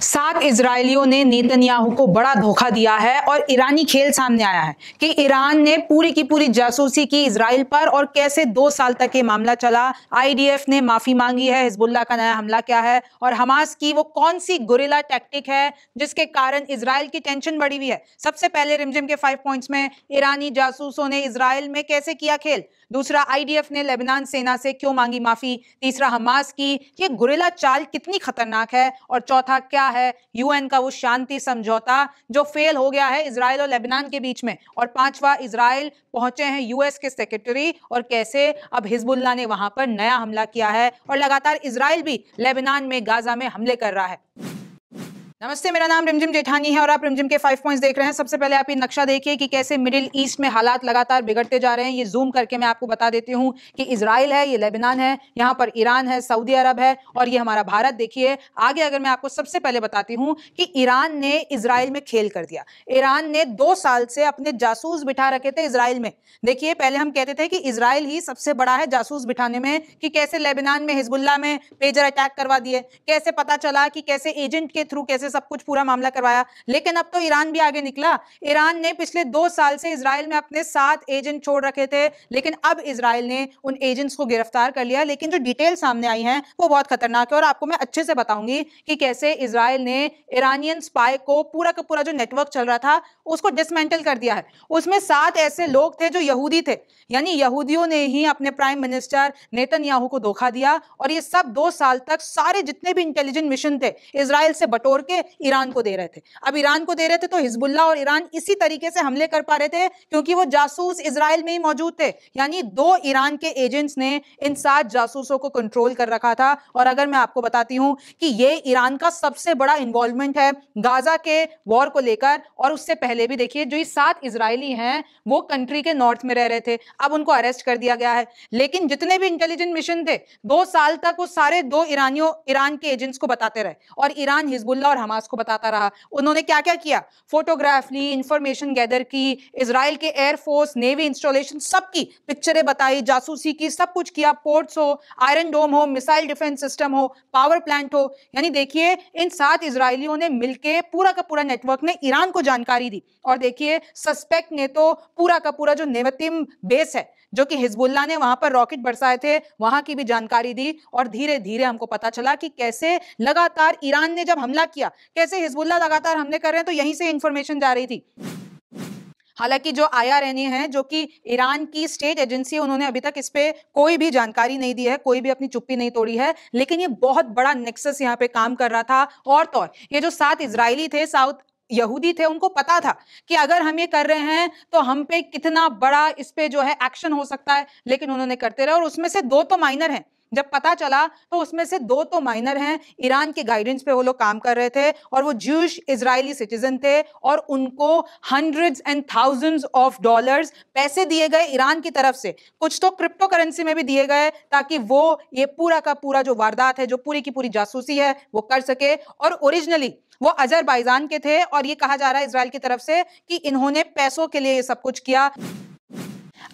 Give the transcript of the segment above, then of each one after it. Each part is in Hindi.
सात इजरायलियों ने नेतन्याहू को बड़ा धोखा दिया है और ईरानी खेल सामने आया है कि ईरान ने पूरी की पूरी जासूसी की इजराइल पर और कैसे 2 साल तक ये मामला चला। आईडीएफ ने माफी मांगी है, हिजबुल्लाह का नया हमला क्या है और हमास की वो कौन सी गुरिल्ला टैक्टिक है जिसके कारण इजराइल की टेंशन बढ़ी हुई है। सबसे पहले रिमझिम के 5 पॉइंट्स में ईरानी जासूसों ने इजराइल में कैसे किया खेल, दूसरा आईडीएफ ने लेबनान सेना से क्यों मांगी माफी, तीसरा हमास की ये गुरिल्ला चाल कितनी खतरनाक है और चौथा क्या है यूएन का वो शांति समझौता जो फेल हो गया है इजराइल और लेबनान के बीच में, और पांचवा इजराइल पहुंचे हैं यूएस के सेक्रेटरी और कैसे अब हिजबुल्लाह ने वहां पर नया हमला किया है और लगातार इजराइल भी लेबनान में गाजा में हमले कर रहा है। नमस्ते, मेरा नाम रिमझिम जेठानी है और आप रिमझिम के 5 पॉइंट्स देख रहे हैं। सबसे पहले आप ये नक्शा देखिए कि कैसे मिडिल ईस्ट में हालात लगातार बिगड़ते जा रहे हैं। ये जूम करके मैं आपको बता देती हूँ कि इजराइल है, ये लेबनान है, यहाँ पर ईरान है, सऊदी अरब है और ये हमारा भारत। देखिए आगे अगर मैं आपको सबसे पहले बताती हूँ कि ईरान ने इजराइल में खेल कर दिया। ईरान ने 2 साल से अपने जासूस बिठा रखे थे इजराइल में। देखिए पहले हम कहते थे कि इजराइल ही सबसे बड़ा है जासूस बिठाने में, कि कैसे लेबनान में हिजबुल्लाह में पेजर अटैक करवा दिए, कैसे पता चला कि कैसे एजेंट के थ्रू कैसे सब कुछ पूरा मामला करवाया। लेकिन अब तो ईरान भी आगे निकला। ईरान ने पिछले 2 साल से इजराइल में अपने 7 एजेंट छोड़ रखे थे, लेकिन अब इजराइल ने उन एजेंट्स को गिरफ्तार कर लिया। लेकिन जो डिटेल सामने आई हैं वो बहुत खतरनाक है और आपको मैं अच्छे से बताऊंगी कि कैसे इजराइल ने ईरानियन स्पाई को पूरा का पूरा जो नेटवर्क चल रहा था उसको डिसमेंटल कर दिया है। उसमें 7 ऐसे लोग थे जो यहूदी थे, यानी यहूदियों ने ही अपने प्राइम मिनिस्टर नेतन्याहू को धोखा दिया और ये सब 2 साल तक सारे जितने भी इंटेलिजेंस मिशन थे इजराइल से बटोर के ईरान को दे रहे थे। अब ईरान को दे रहे थे तो हिजबुल्लाह और ईरान इसी तरीके से हमले कर पा रहे थे क्योंकि वो जासूस इजराइल में ही मौजूद थे। यानी 2 ईरान के एजेंट्स ने इन 7 जासूसों को कंट्रोल कर रखा था। और अगर मैं आपको बताती हूं कि ये ईरान का सबसे बड़ा इन्वॉल्वमेंट है गाजा के वॉर को लेकर, और उससे पहले भी देखिए जो ये 7 इजरायली हैं वो कंट्री के नॉर्थ में रह रहे थे, अब उनको अरेस्ट कर दिया गया है। लेकिन जितने भी इंटेलिजेंस मिशन थे 2 साल तक वो सारे 2 ईरान के एजेंट्स को बताते रहे और ईरान हिजबुल्लाह और हमास को बताता रहा। उन्होंने क्या क्या किया, फोटोग्राफ ली, इंफॉर्मेशन गैदर की, इजराइल के एयरफोर्स नेवी इंस्टॉलेशन सबकी पिक्चरें बताई, जासूसी की, सब कुछ किया। पोर्ट्स हो, आयरन डोम हो, मिसाइल डिफेंस सिस्टम हो, पावर प्लांट हो, यानी देखिए इन 7 इजरायलियों ने मिलकर पूरा का पूरा नेटवर्क ने ईरान को जानकारी दी। और देखिए सस्पेक्ट ने तो पूरा का पूरा जो नेवतिम बेस है जो कि हिजबुल्लाह ने वहां पर रॉकेट बरसाए थे वहां की भी जानकारी दी। और धीरे धीरे हमको पता चला कि कैसे लगातार ईरान ने जब हमला किया कैसे हिजबुल्लाह लगातार हमले कर रहे हैं, तो यहीं से इंफॉर्मेशन जा रही थी। हालांकि जो आईआरएनए है जो कि ईरान की स्टेट एजेंसी है, उन्होंने अभी तक इस पे कोई भी जानकारी नहीं दी है, कोई भी अपनी चुप्पी नहीं तोड़ी है। लेकिन ये बहुत बड़ा नेक्सस यहाँ पे काम कर रहा था। और तो और ये जो 7 इजरायली थे, साउथ यहूदी थे, उनको पता था कि अगर हम ये कर रहे हैं तो हम पे कितना बड़ा इस पे जो है एक्शन हो सकता है, लेकिन उन्होंने करते रहे। और उसमें से 2 तो माइनर हैं, जब पता चला तो उसमें से 2 तो माइनर हैं। ईरान के गाइडेंस पे वो लोग काम कर रहे थे और वो ज्यूश इजरायली सिटीजन थे और उनको hundreds and thousands of dollars पैसे दिए गए ईरान की तरफ से, कुछ तो क्रिप्टो करेंसी में भी दिए गए, ताकि वो ये पूरा का पूरा जो वारदात है, जो पूरी की पूरी जासूसी है वो कर सके। और ओरिजिनली वो अजरबैजान के थे और ये कहा जा रहा है इजराइल की तरफ से कि इन्होंने पैसों के लिए ये सब कुछ किया।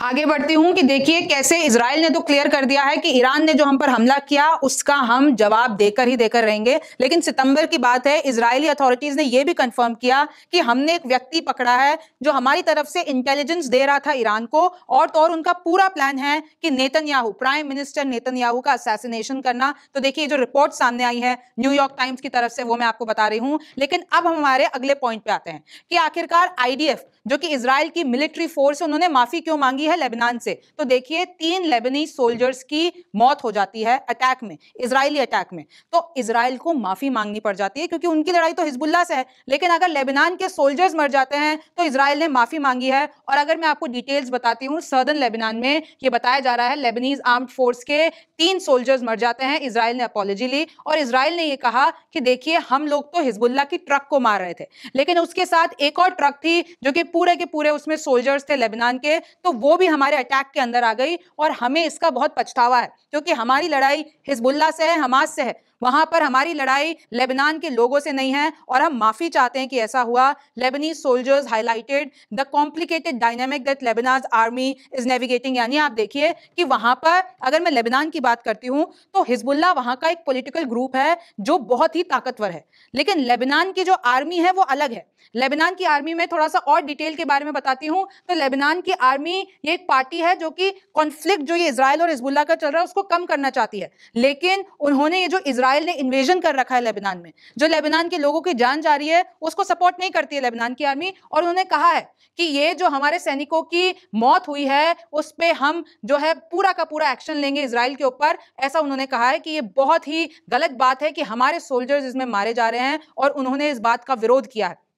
आगे बढ़ती हूं कि देखिए कैसे इजराइल ने तो क्लियर कर दिया है कि ईरान ने जो हम पर हमला किया उसका हम जवाब देकर रहेंगे। लेकिन सितंबर की बात है, इजरायली अथॉरिटीज ने यह भी कंफर्म किया कि हमने एक व्यक्ति पकड़ा है जो हमारी तरफ से इंटेलिजेंस दे रहा था ईरान को, और तो और उनका पूरा प्लान है कि नेतन्याहू, प्राइम मिनिस्टर नेतन्याहू का असैसिनेशन करना। तो देखिए जो रिपोर्ट सामने आई है न्यूयॉर्क टाइम्स की तरफ से वो मैं आपको बता रही हूं। लेकिन अब हम हमारे अगले पॉइंट पे आते हैं कि आखिरकार आईडीएफ जो कि इजराइल की मिलिट्री फोर्स है, उन्होंने माफी क्यों मांगी है लेबनान से। तो देखिए 3 लेबनीज सोल्जर्स की मौत हो जाती है अटैक में, इजरायली अटैक में, तो इजराइल को माफी मांगनी पड़ जाती है क्योंकि उनकी लड़ाई तो हिजबुल्लाह से है। लेकिन अगर लेबनान के सोल्जर्स मर जाते हैं तो इजराइल ने माफी मांगी है। और अगर मैं आपको डिटेल्स बताती हूँ, सदर्न लेबनान में ये बताया जा रहा है लेबनीज आर्म्ड फोर्स के 3 सोल्जर्स मर जाते हैं। इजराइल ने अपॉलॉजी ली और इजराइल ने ये कहा कि देखिए हम लोग तो हिजबुल्लाह की ट्रक को मार रहे थे, लेकिन उसके साथ एक और ट्रक थी जो कि पूरे के पूरे उसमें सोल्जर्स थे लेबनान के, तो वो भी हमारे अटैक के अंदर आ गई और हमें इसका बहुत पछतावा है क्योंकि हमारी लड़ाई हिजबुल्लाह से है, हमास से है। वहां पर हमारी लड़ाई लेबनान के लोगों से नहीं है और हम माफी चाहते हैं कि ऐसा हुआ। Lebanese soldiers highlighted the complicated dynamic that Lebanon army is navigating. यानी आप देखिए कि वहां पर अगर मैं लेबनान की बात करती हूं तो हिजबुल्लाह वहां का एक पॉलिटिकल ग्रुप है जो बहुत ही ताकतवर है, लेकिन लेबनान की जो आर्मी है वो अलग है। लेबनान की आर्मी में थोड़ा सा और डिटेल के बारे में बताती हूं तो लेबनान की आर्मी ये एक पार्टी है जो कि कॉन्फ्लिक्ट जो ये इजराइल और हिजबुल्लाह का चल रहा है उसको कम करना चाहती है, लेकिन उन्होंने ये जो इजराइल ने इन्वेजन कर रखा है लेबनान में, जो लेबनान के लोगों की जान जा रही है, उसको सपोर्ट नहीं करती है लेबनान की आर्मी। और उन्होंने कहा है कि ये जो हमारे सैनिकों की मौत हुई है उस पे हम जो है पूरा का पूरा एक्शन लेंगे इजराइल के ऊपर। ऐसा उन्होंने कहा है कि ये बहुत ही गलत बात है कि हमारे सोल्जर्स इसमें मारे जा रहे हैं और उन्होंने इस बात का विरोध किया है।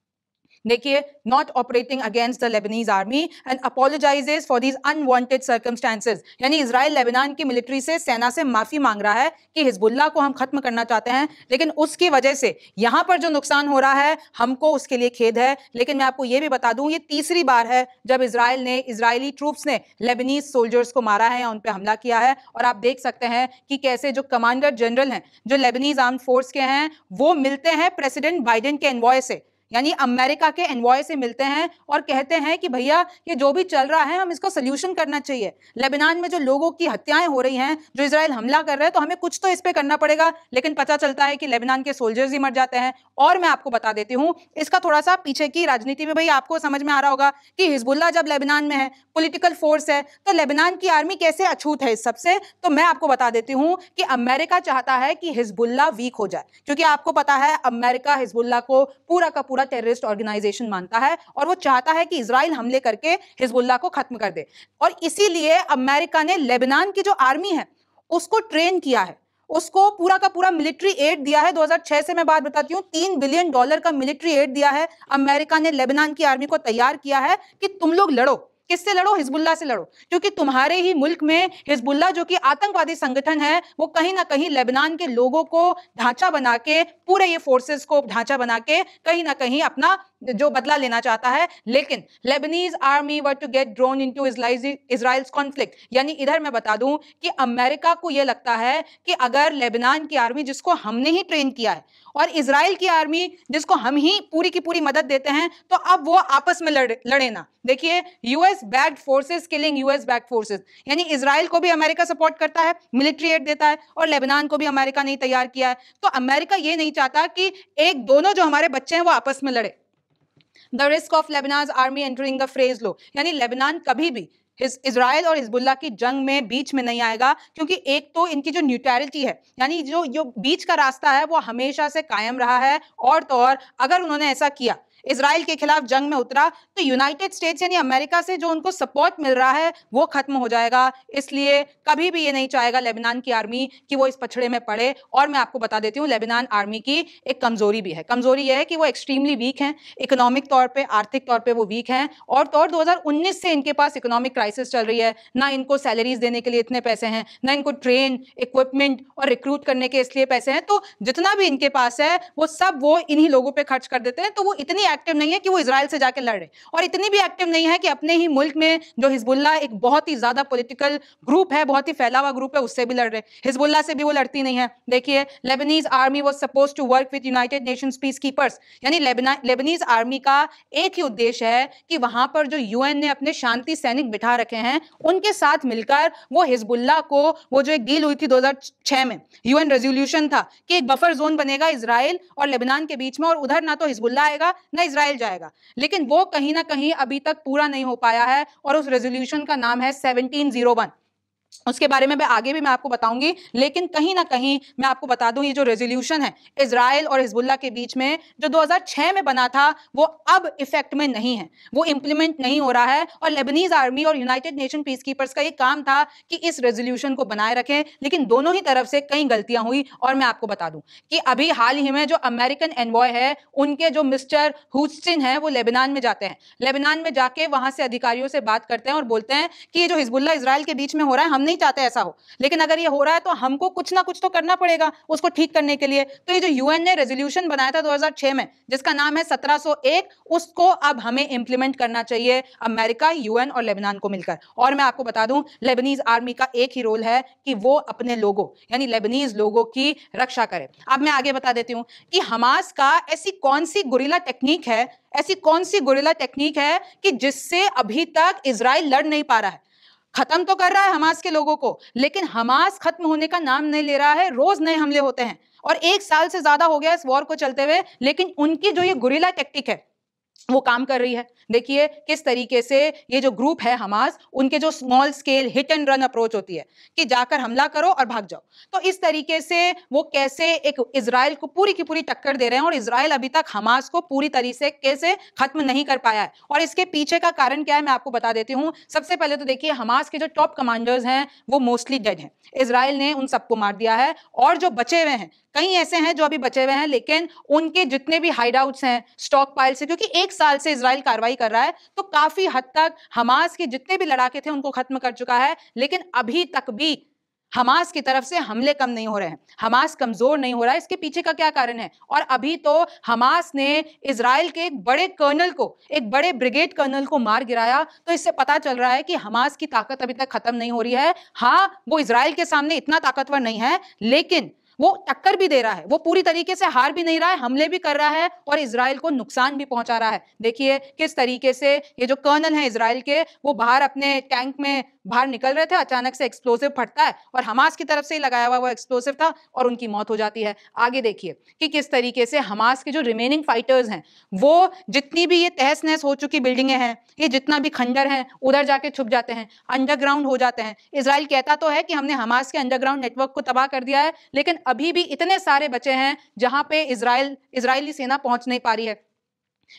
देखिए, not operating against the Lebanese army and apologises for these unwanted circumstances. यानी इजराइल लेबनान की मिलिट्री से, सेना से माफी मांग रहा है कि हिजबुल्लाह को हम खत्म करना चाहते हैं, लेकिन उसकी वजह से यहां पर जो नुकसान हो रहा है हमको उसके लिए खेद है। लेकिन मैं आपको यह भी बता दूं, ये तीसरी बार है जब इजरायली ट्रूप्स ने लेबनीज सोल्जर्स को मारा है या उन पर हमला किया है। और आप देख सकते हैं कि कैसे जो कमांडर जनरल हैं जो लेबनीज आर्म फोर्स के हैं वो मिलते हैं प्रेसिडेंट बाइडेन के एनवॉय से, यानी अमेरिका के एनवॉय से मिलते हैं और कहते हैं कि भैया ये जो भी चल रहा है हम इसको सोल्यूशन करना चाहिए। लेबनान में जो लोगों की हत्याएं हो रही हैं, जो इजराइल हमला कर रहा है, तो हमें कुछ तो इस पे करना पड़ेगा। लेकिन पता चलता है कि लेबनान के सोल्जर्स ही मर जाते हैं। और मैं आपको बता देती हूं इसका थोड़ा सा पीछे की राजनीति में, भाई आपको समझ में आ रहा होगा कि हिजबुल्लाह जब लेबनान में है, पॉलिटिकल फोर्स है, तो लेबनान की आर्मी कैसे अछूत है इस सबसे। तो मैं आपको बता देती हूं कि अमेरिका चाहता है कि हिजबुल्लाह वीक हो जाए, क्योंकि आपको पता है अमेरिका हिजबुल्लाह को पूरा का पूरा टेररिस्ट ऑर्गेनाइजेशन मानता है और वो चाहता है कि इजराइल हमले करके हिजबुल्लाह को खत्म कर दे। और इसीलिए अमेरिका ने लेबनान की जो आर्मी है उसको ट्रेन किया है, उसको पूरा का पूरा मिलिट्री एड दिया है। 2006 से मैं बात बताती हूँ, $3 बिलियन का मिलिट्री एड दिया है अमेरिका ने। लेबनान की आर्मी को तैयार किया है कि तुम लोग लड़ो। किससे लड़ो? हिजबुल्लाह से लड़ो, क्योंकि तुम्हारे ही मुल्क में हिजबुल्लाह जो कि आतंकवादी संगठन है वो कहीं ना कहीं लेबनान के लोगों को ढांचा बना के, पूरे ये फोर्सेस को ढांचा बना के कहीं ना कहीं अपना जो बदला लेना चाहता है। लेकिन Lebanese army were to get drawn into Israel's conflict. यानी इधर मैं बता दूं कि अमेरिका को यह लगता है कि अगर लेबनान की आर्मी जिसको हमने ही ट्रेन किया है और इजराइल की आर्मी जिसको हम ही पूरी की पूरी मदद देते हैं, तो अब वो आपस में लड़े ना। देखिए, US backed forces killing US backed forces, यानी इजराइल को भी अमेरिका सपोर्ट करता है, मिलिट्री एड देता है, और लेबनान को भी अमेरिका नहीं तैयार किया है। तो अमेरिका ये नहीं चाहता कि एक दोनों जो हमारे बच्चे हैं वो आपस में लड़े। The risk of Lebanon army entering the fray लो, यानी लेबनान कभी भी इजराइल और हिजबुल्लाह की जंग में बीच में नहीं आएगा, क्योंकि एक तो इनकी जो न्यूट्रलिटी है, यानी जो बीच का रास्ता है वो हमेशा से कायम रहा है। और तो और अगर उन्होंने ऐसा किया, इजराइल के खिलाफ जंग में उतरा, तो यूनाइटेड स्टेट्स यानी अमेरिका से जो उनको सपोर्ट मिल रहा है वो खत्म हो जाएगा। इसलिए कभी भी ये नहीं चाहेगा लेबनान की आर्मी कि वो इस पछड़े में पड़े। और मैं आपको बता देती हूँ, लेबनान आर्मी की एक कमजोरी भी है। कमजोरी यह है कि वो एक्सट्रीमली वीक हैं, इकोनॉमिक तौर पर, आर्थिक तौर पर वो वीक हैं। और तो और 2019 से इनके पास इकोनॉमिक क्राइसिस चल रही है, ना इनको सैलरीज देने के लिए इतने पैसे हैं, ना इनको ट्रेन, इक्विपमेंट और रिक्रूट करने के इसलिए पैसे हैं। तो जितना भी इनके पास है वो सब वो इन्हीं लोगों पे खर्च कर देते हैं। तो वो इतनी एक्टिव नहीं है कि वो इजराइल से जाके लड़ रहे, और इतनी भी एक्टिव नहीं है कि अपने ही मुल्क में जो हिजबुल्लाह एक बहुत ही ज्यादा पॉलिटिकल ग्रुप है, बहुत ही फैला हुआ ग्रुप है, उससे भी लड़ रहे। हिजबुल्लाह से भी वो लड़ती नहीं है। देखिए, Lebanese army was supposed to work with United Nations peacekeepers, यानी लेबनीज आर्मी का एक ही उद्देश्य है कि वहां पर जो यूएन ने अपने शांति सैनिक बिठा रखे हैं उनके साथ मिलकर वो हिजबुल्लाह को, वो जो एक डील हुई थी 2006 में, यूएन रेजोल्यूशन था कि एक बफर जोन बनेगा इजराइल और लेबनान के बीच में, और उधर ना तो हिजबुल्लाह आएगा ना इजराइल जाएगा। लेकिन वो कहीं ना कहीं अभी तक पूरा नहीं हो पाया है, और उस रेजोल्यूशन का नाम है 1701। उसके बारे में आगे भी मैं आपको बताऊंगी। लेकिन कहीं ना कहीं मैं आपको बता दूं, ये जो रेजोल्यूशन है इजराइल और हिजबुल्लाह के बीच में जो 2006 में बना था वो अब इफेक्ट में नहीं है, वो इंप्लीमेंट नहीं हो रहा है। और लेबनीज आर्मी और यूनाइटेड नेशन पीस कीपर्स का ये काम था कि इस रेजोल्यूशन को बनाए रखें, लेकिन दोनों ही तरफ से कई गलतियां हुई। और मैं आपको बता दूं कि अभी हाल ही में जो अमेरिकन एनवॉय है, उनके जो मिस्टर हुस्टिन है, वो लेबनान में जाते हैं। लेबनान में जाके वहां से अधिकारियों से बात करते हैं और बोलते हैं कि ये जो हिजबुल्लाह इजराइल के बीच में हो रहा है, नहीं चाहते ऐसा हो, लेकिन अगर ये हो रहा है तो हमको कुछ ना कुछ तो करना पड़ेगा उसको ठीक करने के लिए। तो ये जो यूएन ने रेजोल्यूशन बनाया था 2006 में, जिसका नाम है 1701, उसको अब हमें इंप्लीमेंट करना चाहिए, अमेरिका, यूएन और लेबनान को मिलकर। और मैं आपको बता दूं, लेबनीज आर्मी का एक ही रोल है कि वो अपने लोगों यानी लेबनीज लोगों की रक्षा करे। अब मैं आगे बता देती हूं कि हमास का ऐसी कौन सी गुरिल्ला टेक्निक है, ऐसी कौन सी गुरिल्ला टेक्निक है कि जिससे अभी तक इजराइल लड़ नहीं पा रहा है। खत्म तो कर रहा है हमास के लोगों को, लेकिन हमास खत्म होने का नाम नहीं ले रहा है। रोज नए हमले होते हैं और 1 साल से ज्यादा हो गया इस वॉर को चलते हुए, लेकिन उनकी जो ये गुरिल्ला टेक्टिक है वो काम कर रही है। देखिए किस तरीके से ये जो ग्रुप है हमास, उनके जो small scale hit and run approach होती है कि जाकर हमला करो और भाग जाओ, तो इस तरीके से वो कैसे एक इजराइल को पूरी की पूरी टक्कर दे रहे हैं और इजराइल अभी तक हमास को पूरी तरीके से खत्म नहीं कर पाया है। और इसके पीछे का कारण क्या है मैं आपको बता देती हूं। सबसे पहले तो देखिए हमास के जो टॉप कमांडर्स हैं वो मोस्टली डेड हैं, इजराइल ने उन सबको मार दिया है। और जो बचे हुए हैं, कई ऐसे हैं जो अभी बचे हुए हैं, लेकिन उनके जितने भी हाइडआउट्स हैं, स्टॉक पाइल से, क्योंकि 1 साल से इजराइल कार्रवाई कर रहा है, तो काफी हद तक हमास के जितने भी लड़ाके थे उनको खत्म कर चुका है। लेकिन अभी तक भी हमास की तरफ से हमले कम नहीं हो रहे हैं, हमास कमजोर नहीं हो रहा है। इसके पीछे का क्या कारण है? और अभी तो हमास ने इजराइल के एक बड़े कर्नल को, एक बड़े ब्रिगेड कर्नल को मार गिराया, तो इससे पता चल रहा है कि हमास की ताकत अभी तक खत्म नहीं हो रही है। हाँ, वो इजराइल के सामने इतना ताकतवर नहीं है, लेकिन वो टक्कर भी दे रहा है, वो पूरी तरीके से हार भी नहीं रहा है, हमले भी कर रहा है और इजराइल को नुकसान भी पहुंचा रहा है। देखिए किस तरीके से ये जो कर्नल है इजराइल के, वो बाहर अपने टैंक में बाहर निकल रहे थे, अचानक से एक्सप्लोसिव फटता है और हमास की तरफ से लगाया हुआ वो एक्सप्लोसिव था और उनकी मौत हो जाती है। आगे देखिए कि किस तरीके से हमास के जो रिमेनिंग फाइटर्स हैं, वो जितनी भी ये तहस नहस हो चुकी बिल्डिंगें हैं, ये जितना भी खंडर हैं, उधर जाके छुप जाते हैं, अंडरग्राउंड हो जाते हैं। इजराइल कहता तो है कि हमने हमास के अंडरग्राउंड नेटवर्क को तबाह कर दिया है, लेकिन अभी भी इतने सारे बचे हैं जहां पे इजरायली सेना पहुंच नहीं पा रही है।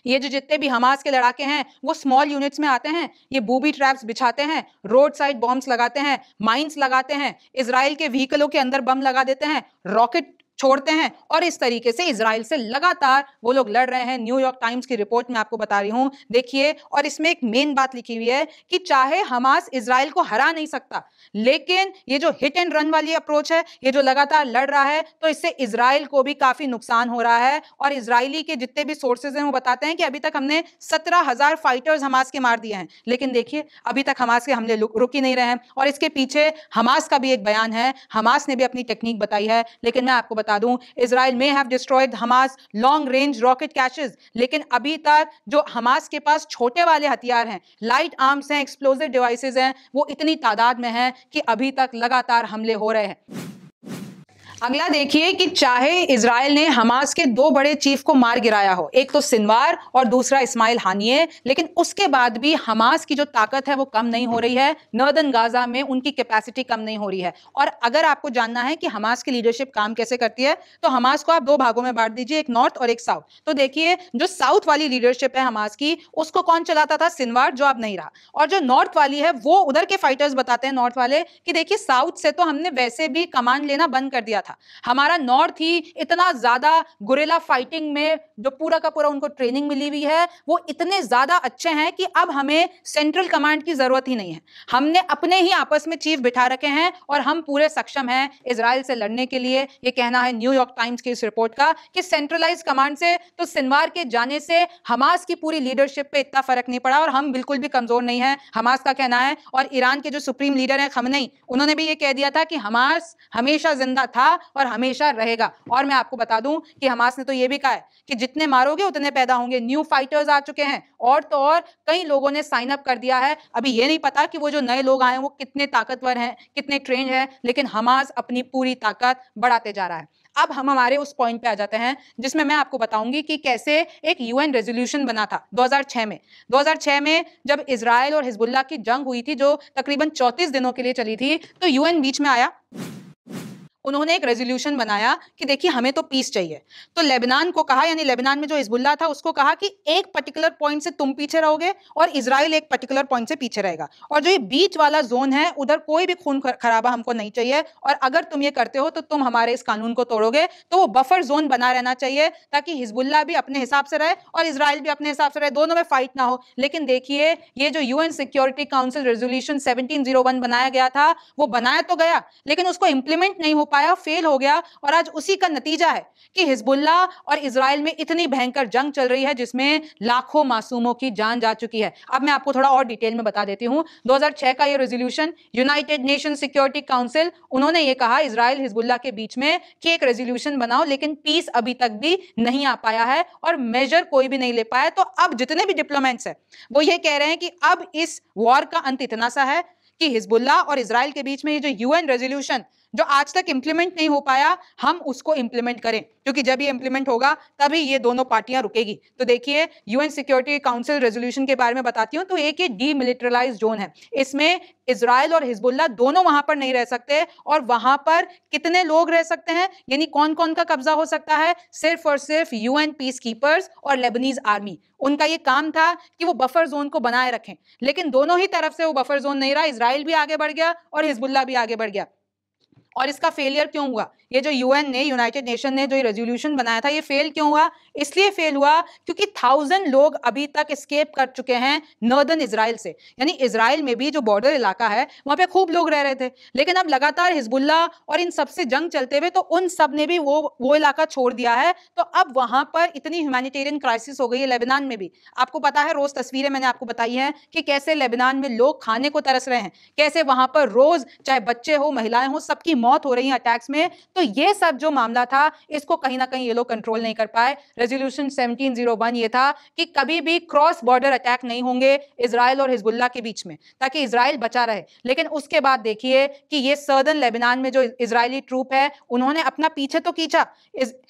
ये जो जितने भी हमास के लड़ाके हैं वो स्मॉल यूनिट्स में आते हैं, ये बूबी ट्रैप्स बिछाते हैं, रोड साइड बॉम्ब्स लगाते हैं, माइंस लगाते हैं, इजराइल के व्हीकलों के अंदर बम लगा देते हैं, रॉकेट छोड़ते हैं और इस तरीके से इजराइल से लगातार वो लोग लड़ रहे हैं। न्यूयॉर्क टाइम्स की रिपोर्ट में आपको बता रही हूं, देखिए। और इसमें एक मेन बात लिखी हुई है कि चाहे हमास इजराइल को हरा नहीं सकता, लेकिन ये जो हिट एंड रन वाली अप्रोच है, ये जो लगातार लड़ रहा है, तो इससे इजराइल को भी काफी नुकसान हो रहा है। और इजरायली के जितने भी सोर्सेज हैं वो बताते हैं कि अभी तक हमने 17,000 फाइटर्स हमास के मार दिए हैं, लेकिन देखिए अभी तक हमास के हमले रुक ही नहीं रहे हैं। और इसके पीछे हमास का भी एक बयान है, हमास ने भी अपनी टेक्निक बताई है, लेकिन मैं आपको बता दूं, इजराइल में have destroyed Hamas long range rocket catches, लेकिन अभी तक जो हमास के पास छोटे वाले हथियार हैं, लाइट आर्म्स हैं, एक्सप्लोसिव डिवाइसेस हैं, वो इतनी तादाद में हैं कि अभी तक लगातार हमले हो रहे हैं। अगला देखिए कि चाहे इजराइल ने हमास के 2 बड़े चीफ को मार गिराया हो, एक तो सिनवार और दूसरा इस्माइल हानिये, लेकिन उसके बाद भी हमास की जो ताकत है वो कम नहीं हो रही है। नॉर्दर्न गाजा में उनकी कैपेसिटी कम नहीं हो रही है। और अगर आपको जानना है कि हमास की लीडरशिप काम कैसे करती है, तो हमास को आप 2 भागों में बांट दीजिए, एक नॉर्थ और एक साउथ। तो देखिए जो साउथ वाली लीडरशिप है हमास की, उसको कौन चलाता था? सिनवार, जो अब नहीं रहा। और जो नॉर्थ वाली है, वो उधर के फाइटर्स बताते हैं नॉर्थ वाले कि देखिए साउथ से तो हमने वैसे भी कमांड लेना बंद कर दिया था, हमारा नॉर्थ ही इतना ज्यादा गुरिल्ला फाइटिंग में जो पूरा का पूरा उनको ट्रेनिंग मिली हुई है, वो इतने ज्यादा अच्छे हैं कि अब हमें सेंट्रल कमांड की जरूरत ही नहीं है। हमने अपने ही आपस में चीफ बिठा रखे हैं और हम पूरे सक्षम हैं इजराइल से लड़ने के लिए। ये कहना है न्यूयॉर्क टाइम्स की इस रिपोर्ट का कि सेंट्रलाइज कमांड से तो सिनवार के जाने से हमास की पूरी लीडरशिप पे इतना फर्क नहीं पड़ा और हम बिल्कुल भी कमजोर नहीं है, हमास का कहना है। और ईरान के जो सुप्रीम लीडर है खमनेई, उन्होंने भी ये कह दिया था कि हमास हमेशा जिंदा था और हमेशा रहेगा। और मैं आपको बता दूं कि हमास ने तो ये भी कहा है कि जितने मारोगे उतने पैदा होंगे। न्यू फाइटर्स आ चुके हैं और तो और कई लोगों ने साइन अप कर दिया है। अभी ये नहीं पता कि वो जो नए लोग आए हैं वो कितने ताकतवर हैं, कितने ट्रेंड हैं, लेकिन हमास अपनी पूरी ताकत बढ़ाते जा रहा है। अब हम हमारे उस पॉइंट पे आ जाते हैं जिसमें मैं आपको बताऊंगी कि कैसे एक यूएन रेजोल्यूशन बना था 2006 में। 2006 में जब इजराइल और हिजबुल्लाह की जंग हुई थी जो तकरीबन 34 दिनों के लिए चली थी, तो यूएन बीच में आया उन्होंने एक रेजोल्यूशन बनाया कि देखिए हमें तो पीस चाहिए। तो लेबनान को कहा, यानी लेबनान में जो हिजबुल्लाह था उसको कहा कि एक पर्टिकुलर पॉइंट से तुम पीछे रहोगे और इजराइल एक पर्टिकुलर पॉइंट से पीछे रहेगा, और जो ये बीच वाला जोन है उधर कोई भी खून खराबा हमको नहीं चाहिए, और अगर तुम ये करते हो तो तुम हमारे इस कानून को तोड़ोगे। तो वो बफर जोन बना रहना चाहिए ताकि हिजबुल्लाह भी अपने हिसाब से रहे और इजराइल भी अपने हिसाब से रहे, दोनों में फाइट ना हो। लेकिन देखिए ये जो यूएन सिक्योरिटी काउंसिल रेजोल्यूशन 1701 बनाया गया था, वो बनाया तो गया लेकिन उसको इंप्लीमेंट नहीं हो पाया, फेल हो गया, और आज उसी का नतीजा है कि हिजबुल्लाह और इजराइल में इतनी भयंकर जंग चल रही है जिसमें लाखों मासूमों की जान जा चुकी है। अब मैं आपको थोड़ा और डिटेल में बता देती हूं। 2006 का ये resolution United nation security council, उन्होंने ये कहा इजराइल हिजबुल्लाह के बीच में कि एक रेजोल्यूशन बनाओ, लेकिन पीस अभी तक भी नहीं आ पाया है और मेजर कोई भी नहीं ले पाया। तो अब जितने भी डिप्लोमेट्स हैं वो ये कह रहे हैं कि अब इस वॉर का अंत इतना सा है कि हिजबुल्लाह और इजराइल के बीच में ये जो यूएन रेजोल्यूशन जो आज तक इंप्लीमेंट नहीं हो पाया, हम उसको इंप्लीमेंट करें, क्योंकि जब ये इंप्लीमेंट होगा तभी ये दोनों पार्टियां रुकेगी। तो देखिए यूएन सिक्योरिटी काउंसिल रेजोल्यूशन के बारे में बताती हूं। तो एक ये डीमिलिटराइज्ड जोन है, इसमें इजराइल और हिजबुल्लाह दोनों वहां पर नहीं रह सकते, और वहां पर कितने लोग रह सकते हैं, यानी कौन कौन का कब्जा हो सकता है, सिर्फ और सिर्फ यूएन पीस कीपर्स और लेबनीज आर्मी। उनका ये काम था कि वो बफर जोन को बनाए रखें, लेकिन दोनों ही तरफ से वो बफर जोन नहीं रहा, इजराइल भी आगे बढ़ गया और हिजबुल्लाह भी आगे बढ़ गया। और इसका फेलियर क्यों हुआ? ये जो यूएन ने, यूनाइटेड नेशन ने जो रेजोल्यूशन बनाया था, ये फेल क्यों हुआ? इसलिए फेल हुआ क्योंकि 1000 लोग अभी तक एस्केप कर चुके हैं नॉर्दर्न इजराइल से, यानी इजराइल में भी जो बॉर्डर इलाका है वहां पे खूब लोग रह रहे थे, लेकिन अब लगातार हिजबुल्लाह और इन सबसे जंग चलते हुए तो उन सब ने भी वो इलाका छोड़ दिया है। तो अब वहां पर इतनी ह्यूमैनिटेरियन क्राइसिस हो गई है। लेबनान में भी आपको पता है, रोज तस्वीरें मैंने आपको बताई हैं कि कैसे लेबनान में लोग खाने को तरस रहे हैं, कैसे वहां पर रोज चाहे बच्चे हो महिलाएं हो सबकी मौत हो रही है अटैक्स में। तो ये सब जो मामला था इसको कहीं ना कहीं ये लोग कंट्रोल नहीं कर पाए। रेजोल्यूशन 1701 ये था कि कभी भी क्रॉस बॉर्डर अटैक नहीं होंगे इजराइल और हिजबुल्लाह के बीच में, ताकि इजराइल बचा रहे। लेकिन उसके बाद देखिए कि ये सर्दर्न लेबनान में जो इजरायली ट्रूप है उन्होंने अपना पीछे तो खींचा,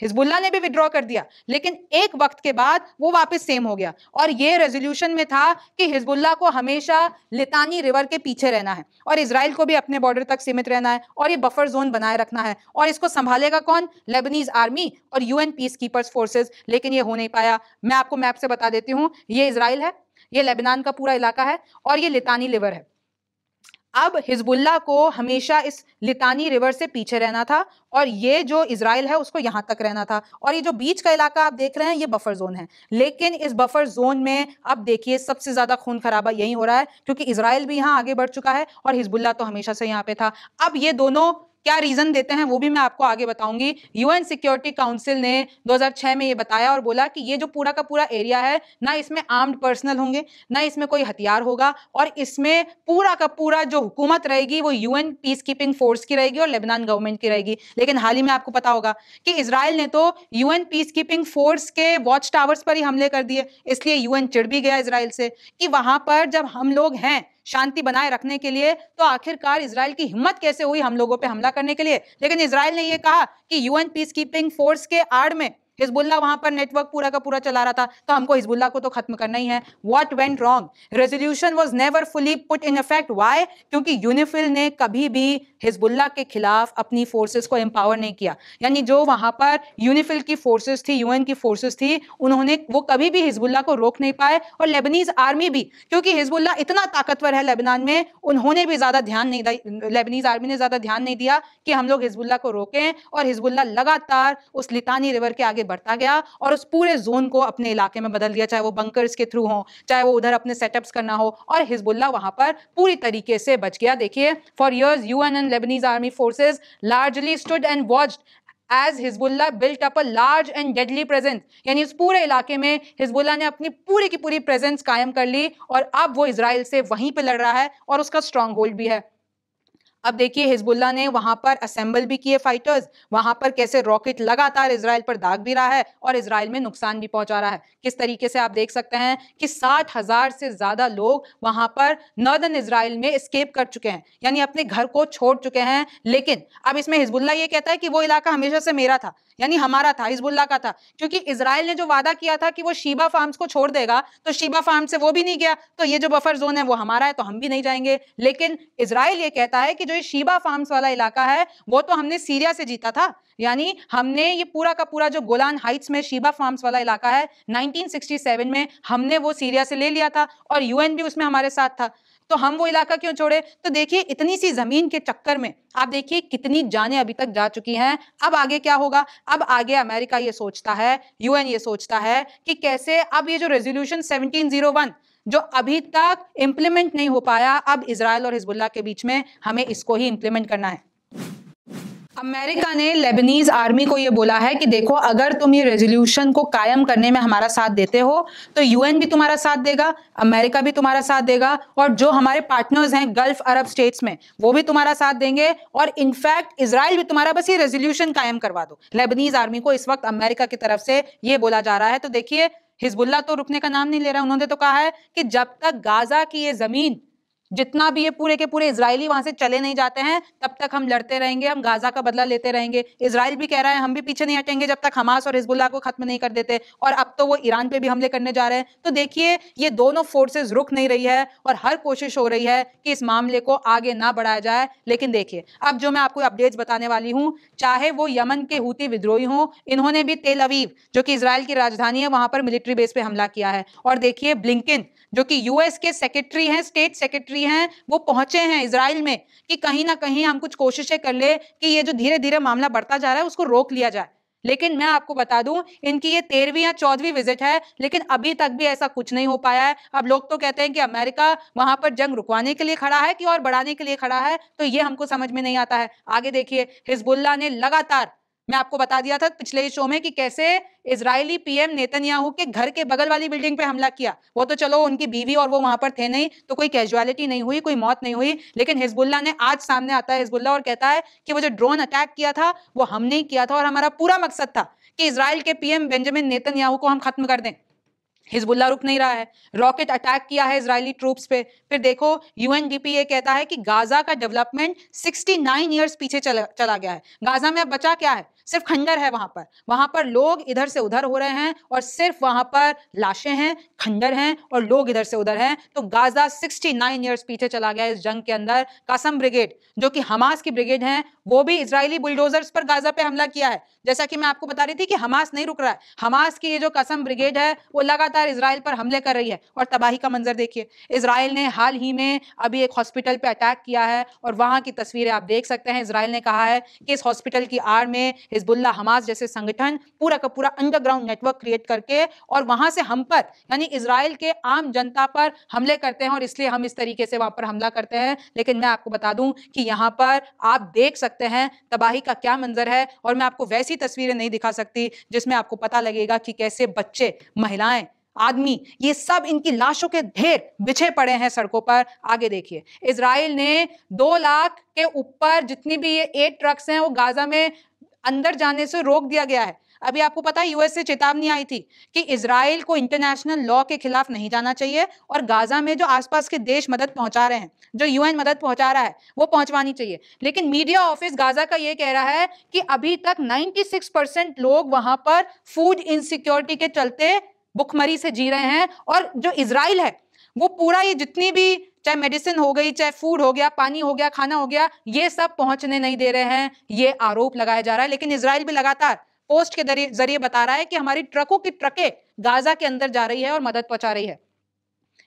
हिजबुल्लाह ने भी विड्रॉ कर दिया, लेकिन एक वक्त के बाद वो वापस सेम हो गया। और ये रेजोल्यूशन में था कि हिजबुल्लाह को हमेशा लितानी रिवर के पीछे रहना है और इजराइल को भी अपने बॉर्डर तक सीमित रहना है, और ये बफर जोन बनाए रखना है। और इसको संभालेगा कौन? लेबनीज आर्मी और यूएन पीस कीपर्स फोर्सेस। लेकिन ये हो नहीं पाया। मैं आपको मैप से बता देती हूं, ये इजराइल है, ये लेबनान का पूरा इलाका है, और ये लितानी रिवर है। अब हिजबुल्लाह को हमेशा इस लितानी रिवर से पीछे रहना था, और ये जो इजराइल है उसको यहां तक रहना था। और ये जो बीच का इलाका आप देख रहे हैं ये बफर जोन है। लेकिन इस बफर जोन में अब देखिए सबसे ज्यादा खून खराबा यही हो रहा है, क्योंकि इजराइल भी यहां आगे बढ़ चुका है और हिजबुल्लाह तो हमेशा से यहां पे था। अब ये दोनों क्या रीजन देते हैं वो भी मैं आपको आगे बताऊंगी। यूएन सिक्योरिटी काउंसिल ने 2006 में ये बताया और बोला कि ये जो पूरा का पूरा एरिया है, ना इसमें आर्म्ड पर्सनल होंगे, ना इसमें कोई हथियार होगा, और इसमें पूरा का पूरा जो हुकूमत रहेगी वो यूएन पीस कीपिंग फोर्स की रहेगी और लेबनान गवर्नमेंट की रहेगी। लेकिन हाल ही में आपको पता होगा कि इजराइल ने तो यूएन पीस कीपिंग फोर्स के वॉच टावर्स पर ही हमले कर दिए। इसलिए यूएन चिढ़ भी गया इजराइल से कि वहां पर जब हम लोग हैं शांति बनाए रखने के लिए, तो आखिरकार इजराइल की हिम्मत कैसे हुई हम लोगों पे हमला करने के लिए। लेकिन इजराइल ने यह कहा कि यूएन पीस कीपिंग फोर्स के आड़ में हिजबुल्लाह वहां पर नेटवर्क पूरा का पूरा चला रहा था, तो हमको हिजबुल्लाह को तो खत्म करना ही है। What went wrong? Resolution was never fully put in effect. Why? क्योंकि यूनिफिल ने कभी भी हिजबुल्लाह के खिलाफ अपनी फोर्सेस को एम्पावर नहीं किया। यानी जो वहां पर यूनिफिल की फोर्सेस थी, यूएन की फोर्सेस थी, उन्होंने वो कभी भी हिजबुल्लाह को रोक नहीं पाए। और लेबनीज आर्मी भी, क्योंकि हिजबुल्लाह इतना ताकतवर है लेबनान में, उन्होंने भी ज्यादा ध्यान नहीं दिया, लेबनीज आर्मी ने ज्यादा ध्यान नहीं दिया कि हम लोग हिजबुल्लाह को रोकें। और हिजबुल्लाह लगातार उस लितानी रिवर के आगे बढ़ता गया और उस पूरे जोन को अपने इलाके में बदल दिया, चाहे वो बंकर्स के थ्रू हो, चाहे वो उधर अपने सेटअप्स करना हो, और हिजबुल्लाह वहां पर पूरी तरीके से बच गया। देखिए, for years UN and Lebanese army forces largely stood and watched as Hezbollah built up a large and deadly presence। यानी इस पूरे इलाके में हिजबुल्लाह ने अपनी पूरी की पूरी प्रेजेंस कायम कर ली, और अब वो इजराइल से वहीं पे लड़ रहा है और उसका स्ट्रॉन्ग होल्ड भी है। अब देखिए हिजबुल्लाह ने वहां पर असेंबल भी किए फाइटर्स, वहां पर कैसे रॉकेट लगातार इजराइल पर दाग भी रहा है और इजराइल में नुकसान भी पहुंचा रहा है। किस तरीके से आप देख सकते हैं कि 60,000 से ज्यादा लोग वहां पर नॉर्दर्न इजराइल में एस्केप कर चुके हैं, यानी अपने घर को छोड़ चुके हैं। लेकिन अब इसमें हिजबुल्लाह ये कहता है कि वो इलाका हमेशा से मेरा था, यानी हमारा था, हिजबुल्लाह का था, क्योंकि इजराइल ने जो वादा किया था कि वो शीबा फार्म्स को छोड़ देगा, तो शीबा फार्म से वो भी नहीं गया, तो ये जो बफर जोन है वो हमारा है, तो हम भी नहीं जाएंगे। लेकिन इजराइल ये कहता है कि जो ये शीबा फार्म्स वाला इलाका है वो तो हमने सीरिया से जीता था, यानी हमने ये पूरा का पूरा जो गोलान हाइट्स में शीबा फार्म्स वाला इलाका है 1967 में हमने वो सीरिया से ले लिया था और यूएन भी उसमें हमारे साथ था, तो हम वो इलाका क्यों छोड़े। तो देखिए इतनी सी जमीन के चक्कर में आप देखिए कितनी जानें अभी तक जा चुकी हैं। अब आगे क्या होगा, अब आगे अमेरिका ये सोचता है, यूएन ये सोचता है कि कैसे अब ये जो रेजोल्यूशन 1701 जो अभी तक इंप्लीमेंट नहीं हो पाया, अब इजराइल और हिजबुल्लाह के बीच में हमें इसको ही इंप्लीमेंट करना है। अमेरिका ने लेबनीज आर्मी को यह बोला है कि देखो अगर तुम ये रेजोल्यूशन को कायम करने में हमारा साथ देते हो तो यूएन भी तुम्हारा साथ देगा, अमेरिका भी तुम्हारा साथ देगा, और जो हमारे पार्टनर्स हैं गल्फ अरब स्टेट्स में वो भी तुम्हारा साथ देंगे, और इनफैक्ट इजराइल भी तुम्हारा, बस ये रेजोल्यूशन कायम करवा दो। लेबनीज आर्मी को इस वक्त अमेरिका की तरफ से ये बोला जा रहा है। तो देखिए हिजबुल्लाह तो रुकने का नाम नहीं ले रहा, उन्होंने तो कहा है कि जब तक गाजा की ये जमीन, जितना भी ये पूरे के पूरे इजरायली वहां से चले नहीं जाते हैं तब तक हम लड़ते रहेंगे, हम गाजा का बदला लेते रहेंगे। इजराइल भी कह रहा है हम भी पीछे नहीं हटेंगे जब तक हमास और हिजबुल्लाह को खत्म नहीं कर देते, और अब तो वो ईरान पे भी हमले करने जा रहे हैं। तो देखिए ये दोनों फोर्सेस रुक नहीं रही है और हर कोशिश हो रही है कि इस मामले को आगे ना बढ़ाया जाए। लेकिन देखिए अब जो मैं आपको अपडेट्स बताने वाली हूँ, चाहे वो यमन के हूती विद्रोही हों, इन्होंने भी तेल अवीव जो कि इजराइल की राजधानी है वहां पर मिलिट्री बेस पे हमला किया है। और देखिए ब्लिंकन जो कि यूएस के सेक्रेटरी हैं, स्टेट सेक्रेटरी हैं, वो पहुंचे हैं इजराइल में कि कहीं ना कहीं हम कुछ कोशिशें कर ले कि ये जो धीरे धीरे मामला बढ़ता जा रहा है उसको रोक लिया जाए। लेकिन मैं आपको बता दूं इनकी ये 13वीं या 14वीं विजिट है, लेकिन अभी तक भी ऐसा कुछ नहीं हो पाया है। अब लोग तो कहते हैं कि अमेरिका वहां पर जंग रुकवाने के लिए खड़ा है कि और बढ़ाने के लिए खड़ा है, तो ये हमको समझ में नहीं आता है। आगे देखिए हिजबुल्लाह ने लगातार, मैं आपको बता दिया था पिछले ही शो में कि कैसे इजरायली पीएम नेतन्याहू के घर के बगल वाली बिल्डिंग पे हमला किया। वो तो चलो उनकी बीवी और वो वहां पर थे नहीं, तो कोई कैजुअलिटी नहीं हुई, कोई मौत नहीं हुई, लेकिन हिजबुल्लाह ने आज सामने आता है हिजबुल्लाह और कहता है कि वो जो ड्रोन अटैक किया था वो हमने ही किया था और हमारा पूरा मकसद था कि इजराइल के पीएम बेंजामिन नेतन्याहू को हम खत्म कर दें। हिजबुल्लाह रुक नहीं रहा है, रॉकेट अटैक किया है इजरायली ट्रूप्स पे। फिर देखो यूएनडीपी ये कहता है कि गाजा का डेवलपमेंट 69 इयर्स पीछे चला गया है। गाजा में अब बचा क्या है, सिर्फ खंडर है वहां पर लोग इधर से उधर हो रहे हैं और सिर्फ वहां पर लाशें हैं, खंडर हैं और लोग इधर से उधर हैं। तो गाजा 69 इयर्स पीछे चला गया इस जंग के अंदर। कासम ब्रिगेड जो कि हमास की ब्रिगेड है, वो भी इजरायली बुलडोजर्स पर गाजा पे हमला किया है। जैसा कि मैं आपको बता रही थी कि हमास नहीं रुक रहा है, हमास की ये जो कसम ब्रिगेड है वो लगातार इजराइल पर हमले कर रही है। और तबाही का मंजर देखिए, इजराइल ने हाल ही में अभी एक हॉस्पिटल पे अटैक किया है और वहां की तस्वीरें आप देख सकते हैं। इजराइल ने कहा है कि इस हॉस्पिटल की आड़ में हिजबुल्लाह, हमास जैसे संगठन पूरा का पूरा अंडरग्राउंड नेटवर्क क्रिएट करके और वहां से हम पर यानी इजराइल के आम जनता पर हमले करते हैं और इसलिए हम इस तरीके से वहां पर हमला करते हैं। लेकिन मैं आपको बता दूं कि यहां पर आप देख सकते हैं तबाही का क्या मंजर है, और मैं आपको वैसी तस्वीरें नहीं दिखा सकती जिसमें आपको पता लगेगा कि कैसे बच्चे, महिलाएं, आदमी, ये सब इनकी लाशों के ढेर बिछे पड़े हैं सड़कों पर। आगे देखिए इजराइल ने 2 लाख के ऊपर जितनी भी ये 8 ट्रक्स हैं वो गाजा में अंदर जाने से रोक दिया गया है। अभी आपको पता है यूएस से चेतावनी आई थी कि इजराइल को इंटरनेशनल लॉ के खिलाफ नहीं जाना चाहिए और गाजा में जो आसपास के देश मदद पहुंचा रहे हैं, जो यूएन मदद पहुंचा रहा है, वो पहुंचवानी चाहिए। लेकिन मीडिया ऑफिस गाजा का ये कह रहा है कि अभी तक 96% लोग वहां पर फूड इनसिक्योरिटी के चलते भुखमरी से जी रहे हैं, और जो इजराइल है वो पूरा ये जितनी भी चाहे मेडिसिन हो गई, चाहे फूड हो गया, पानी हो गया, खाना हो गया, ये सब पहुंचने नहीं दे रहे हैं, ये आरोप लगाया जा रहा है। लेकिन इजराइल भी लगातार पोस्ट के जरिए बता रहा है कि हमारी ट्रकों की ट्रकें गाजा के अंदर जा रही है और मदद पहुंचा रही है।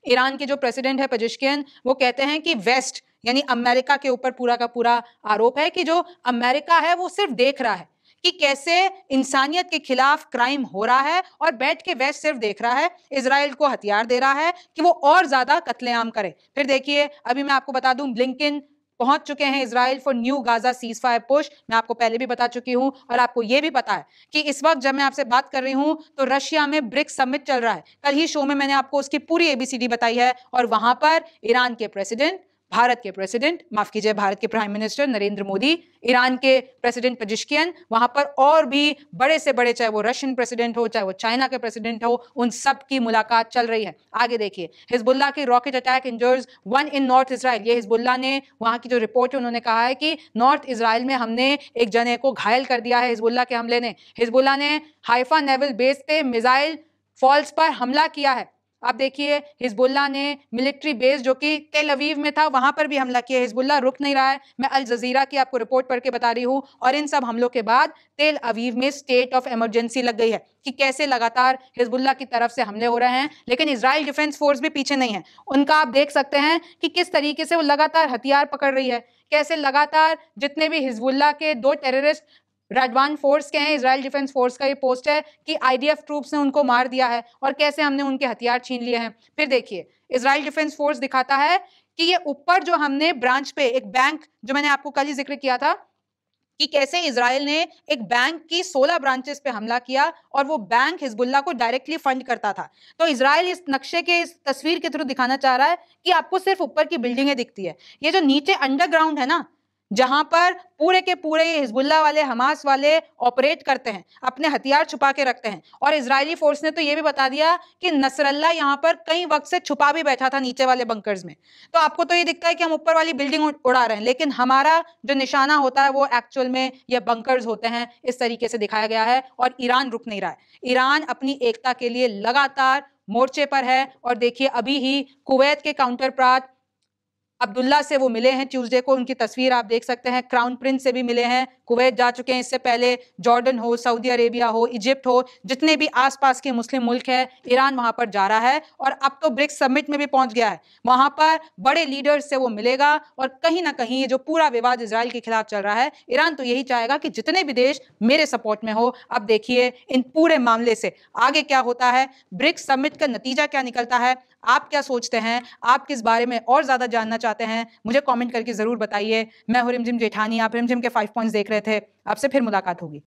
ईरान के जो प्रेसिडेंट है पेजेश्कियन, वो कहते हैं कि वेस्ट यानी अमेरिका के ऊपर पूरा का पूरा आरोप है कि जो अमेरिका है वो सिर्फ देख रहा है कि कैसे इंसानियत के खिलाफ क्राइम हो रहा है और बैठ के वेस्ट सिर्फ देख रहा है, इजराइल को हथियार दे रहा है कि वो और ज्यादा कत्लेआम करे। फिर देखिए अभी मैं आपको बता दूं ब्लिंकन पहुंच चुके हैं Israel for new Gaza cease fire push. मैं आपको पहले भी बता चुकी हूं और आपको यह भी पता है कि इस वक्त जब मैं आपसे बात कर रही हूं तो रशिया में ब्रिक्स समिट चल रहा है। कल ही शो में मैंने आपको उसकी पूरी एबीसीडी बताई है और वहां पर ईरान के प्रेसिडेंट, भारत के प्रेसिडेंट, माफ कीजिए, भारत के prime minister Narendra Modi, Iran के प्रेसिडेंट पेजिशकियन, वहां पर और भी बड़े से बड़े, चाहे वो रशियन प्रेसिडेंट हो, चाहे वो चाइना के प्रेसिडेंट हो, उन सब की मुलाकात चल रही है। आगे देखिए, हिजबुल्लाह की रॉकेट अटैक इंजर्स 1 इन नॉर्थ इसराइल। ये हिजबुल्लाह ने, वहां की जो रिपोर्ट है उन्होंने कहा है कि नॉर्थ इसराइल में हमने एक जने को घायल कर दिया है हिजबुल्लाह के हमले ने। हिजबुल्लाह ने हाइफा नेवल बेस पे मिसाइल फॉल्स पर हमला किया है। आप देखिए, हिजबुल्लाह ने मिलिट्री बेस जो कि तेल अवीव में था, वहां पर भी हमला किया। हिजबुल्लाह रुक नहीं रहा है। मैं अल जजीरा की आपको रिपोर्ट पढ़ के बता रही हूं। और इन सब हमलों के बाद तेल अवीव में स्टेट ऑफ इमरजेंसी लग गई है कि कैसे लगातार हिजबुल्लाह की तरफ से हमले हो रहे हैं। लेकिन इजराइल डिफेंस फोर्स भी पीछे नहीं है। उनका आप देख सकते हैं कि किस तरीके से वो लगातार हथियार पकड़ रही है, कैसे लगातार जितने भी हिजबुल्लाह के 2 टेररिस्ट राजवान फोर्स के हैं, इजराइल डिफेंस फोर्स का ये पोस्ट है कि आईडीएफ ट्रूप्स ने उनको मार दिया है और कैसे हमने उनके हथियार छीन लिए हैं। फिर देखिए, इजराइल डिफेंस फोर्स दिखाता है कि ये ऊपर जो हमने ब्रांच पे एक बैंक, जो मैंने आपको कल ही जिक्र किया था कि कैसे इजराइल ने एक बैंक की 16 ब्रांचेस पे हमला किया और वो बैंक हिजबुल्लाह को डायरेक्टली फंड करता था। तो इजराइल इस नक्शे के, इस तस्वीर के थ्रू दिखाना चाह रहा है कि आपको सिर्फ ऊपर की बिल्डिंगें दिखती है, ये जो नीचे अंडरग्राउंड है ना, जहां पर पूरे के पूरे हिजबुल्लाह वाले, हमास वाले ऑपरेट करते हैं, अपने हथियार छुपा के रखते हैं। और इजरायली फोर्स ने तो ये भी बता दिया कि नसरल्ला यहां पर कई वक्त से छुपा भी बैठा था नीचे वाले बंकर्स में। तो आपको तो ये दिखता है कि हम ऊपर वाली बिल्डिंग उड़ा रहे हैं, लेकिन हमारा जो निशाना होता है वो एक्चुअल में ये बंकर्स होते हैं। इस तरीके से दिखाया गया है। और ईरान रुक नहीं रहा है। ईरान अपनी एकता के लिए लगातार मोर्चे पर है। और देखिए, अभी ही कुवैत के काउंटर पार्ट अब्दुल्ला से वो मिले हैं ट्यूसडे को, उनकी तस्वीर आप देख सकते हैं। क्राउन प्रिंस से भी मिले हैं, कुवैत जा चुके हैं इससे पहले। जॉर्डन हो, सऊदी अरेबिया हो, इजिप्ट हो, जितने भी आसपास के मुस्लिम मुल्क है, ईरान वहां पर जा रहा है। और अब तो ब्रिक्स समिट में भी पहुंच गया है। वहां पर बड़े लीडर्स से वो मिलेगा। और कहीं ना कहीं ये जो पूरा विवाद इजराइल के खिलाफ चल रहा है, ईरान तो यही चाहेगा कि जितने भी देश मेरे सपोर्ट में हो। अब देखिए इन पूरे मामले से आगे क्या होता है, ब्रिक्स समिट का नतीजा क्या निकलता है, आप क्या सोचते हैं, आप किस बारे में और ज्यादा जानना चाहते हैं, मुझे कमेंट करके जरूर बताइए। मैं हूं रिमझिम जेठानी, आप रिमझिम के 5 पॉइंट्स देख रहे थे। आपसे फिर मुलाकात होगी।